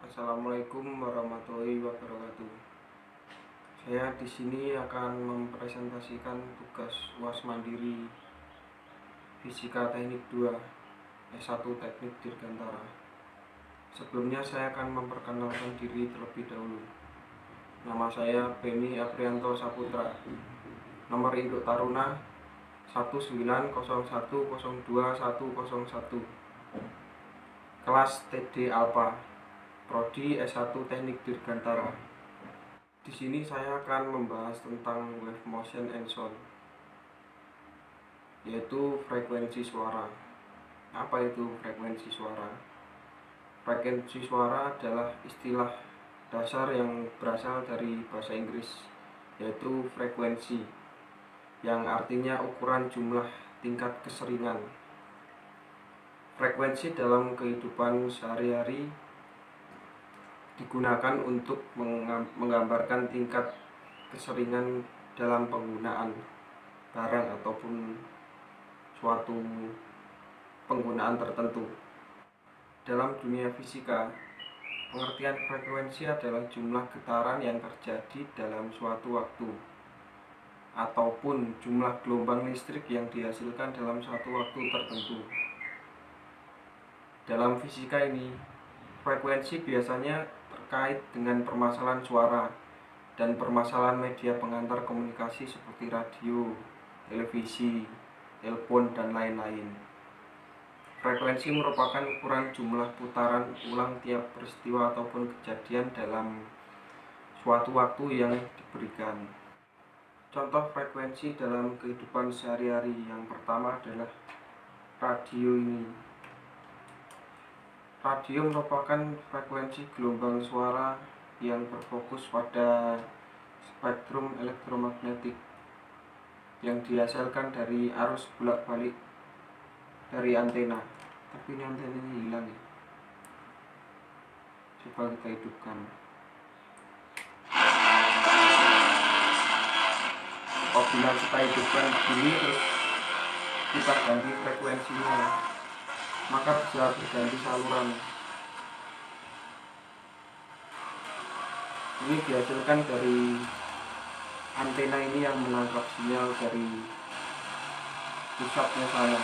Assalamualaikum warahmatullahi wabarakatuh. Saya di sini akan mempresentasikan tugas UAS Mandiri Fisika Teknik 2 S1 Teknik Dirgantara. Sebelumnya saya akan memperkenalkan diri terlebih dahulu. Nama saya Beni Aprianto Saputra. Nomor induk Taruna 1901021101. Kelas TD Alpha. Prodi S1 Teknik Dirgantara. Di sini saya akan membahas tentang wave motion and sound, yaitu frekuensi suara. Apa itu frekuensi suara? Frekuensi suara adalah istilah dasar yang berasal dari bahasa Inggris, yaitu frekuensi, yang artinya ukuran jumlah tingkat keseringan. Frekuensi dalam kehidupan sehari-hari digunakan untuk menggambarkan tingkat keseringan dalam penggunaan barang ataupun suatu penggunaan tertentu. Dalam dunia fisika, pengertian frekuensi adalah jumlah getaran yang terjadi dalam suatu waktu ataupun jumlah gelombang listrik yang dihasilkan dalam suatu waktu tertentu. Dalam fisika ini, frekuensi biasanya terkait dengan permasalahan suara dan permasalahan media pengantar komunikasi seperti radio, televisi, telepon, dan lain-lain. Frekuensi merupakan ukuran jumlah putaran ulang tiap peristiwa ataupun kejadian dalam suatu waktu yang diberikan. Contoh frekuensi dalam kehidupan sehari-hari yang pertama adalah radio ini. Radio merupakan frekuensi gelombang suara yang berfokus pada spektrum elektromagnetik yang dihasilkan dari arus bolak-balik dari antena. Tapi ini antenanya hilang ya. Coba kita hidupkan. Apabila kita hidupkan begini terus kita ganti frekuensinya, maka bisa berganti saluran. Ini dihasilkan dari antena ini yang menangkap sinyal dari pusatnya saya.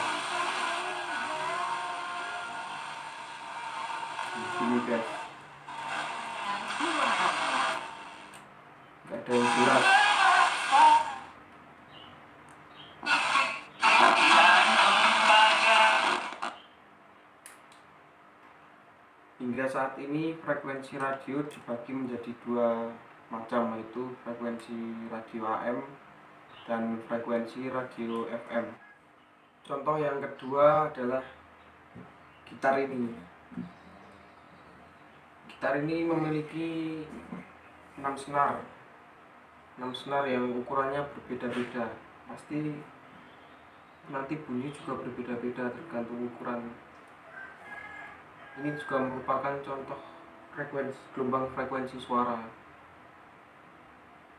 Di sini guys, nggak ada yang jelas. Hingga saat ini frekuensi radio dibagi menjadi dua macam, yaitu frekuensi radio AM dan frekuensi radio FM. Contoh yang kedua adalah gitar ini. Gitar ini memiliki 6 senar yang ukurannya berbeda-beda. Pasti nanti bunyi juga berbeda-beda tergantung ukuran. Ini juga merupakan contoh gelombang frekuensi suara.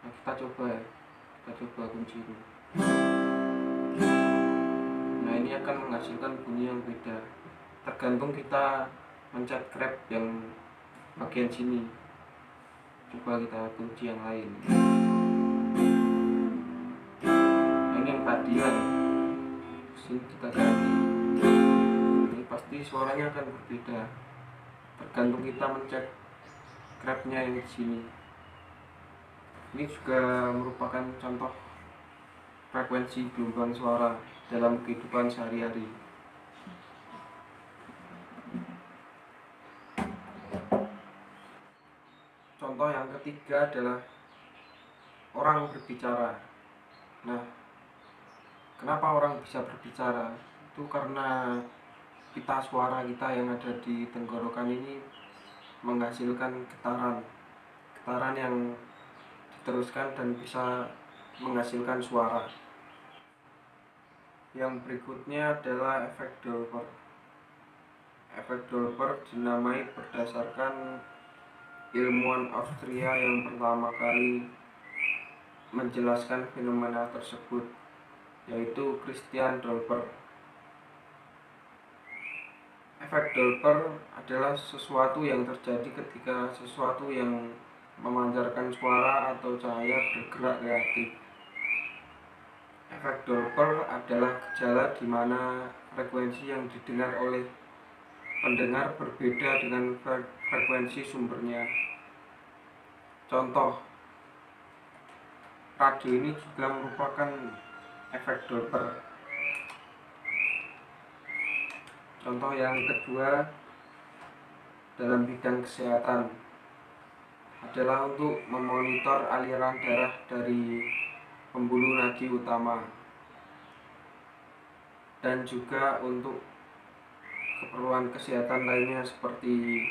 Nah, kita coba kunci ini. Nah, ini akan menghasilkan bunyi yang beda tergantung kita mencet grab yang bagian sini. Coba kita kunci yang lain. Nah, ini yang tadi kan, sini kita ganti. Pasti suaranya akan berbeda tergantung kita mencet grabnya yang di sini. Ini juga merupakan contoh frekuensi gelombang suara dalam kehidupan sehari-hari. Contoh yang ketiga adalah orang berbicara. Nah, kenapa orang bisa berbicara? Itu karena suara kita yang ada di tenggorokan ini menghasilkan getaran yang diteruskan dan bisa menghasilkan suara. Yang berikutnya adalah efek Doppler. Efek Doppler dinamai berdasarkan ilmuwan Austria yang pertama kali menjelaskan fenomena tersebut, yaitu Christian Doppler. Efek Doppler adalah sesuatu yang terjadi ketika sesuatu yang memancarkan suara atau cahaya bergerak reaktif. Efek Doppler adalah gejala di mana frekuensi yang didengar oleh pendengar berbeda dengan frekuensi sumbernya. Contoh, radio ini juga merupakan efek Doppler. Contoh yang kedua dalam bidang kesehatan adalah untuk memonitor aliran darah dari pembuluh nadi utama dan juga untuk keperluan kesehatan lainnya seperti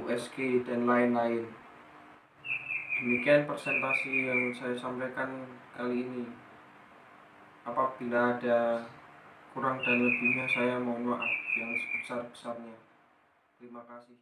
USG dan lain-lain. Demikian presentasi yang saya sampaikan kali ini. Apabila ada kurang dan lebihnya saya mohon maaf yang sebesar-besarnya. Terima kasih.